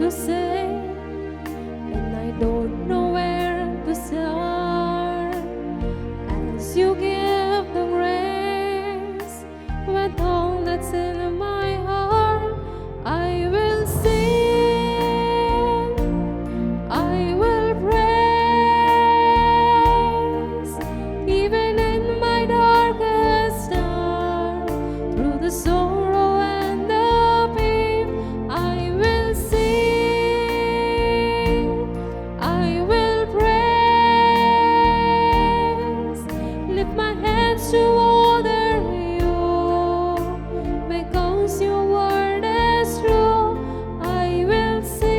to say, and I don't know where to start. As you give the grace with all that's in my heart, I will sing, I will praise, even in my darkest hour, through the sorrow and the pain. I will sing, I will praise, lift my hands to honor you, because your word is true. I will sing.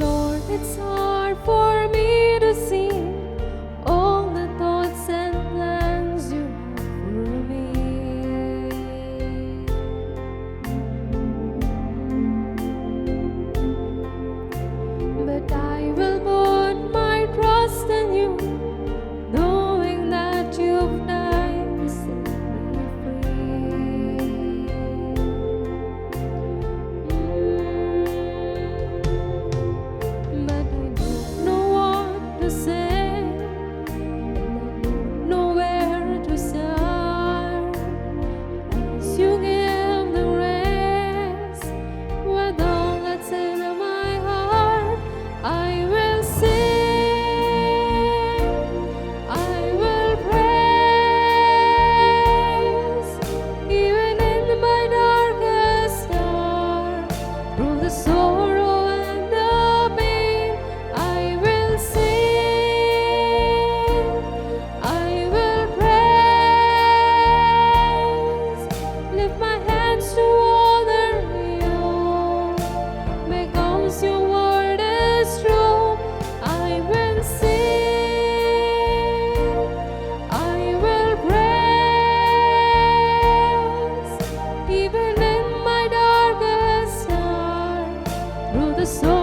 Lord, it's hard for me to see all the thoughts and plans you have for me. But I will put my trust in you, knowing that you've died to set me free. But I don't know what to say, and I don't know where to start. As you give the grace with all that's in my heart, I will sing, I will praise, even in my darkest hour, through the sorrow and the pain. I will sing, I will praise, lift my hands to honor you, because your word is true. I will sing, I will praise, even in my darkest hour, through the sorrow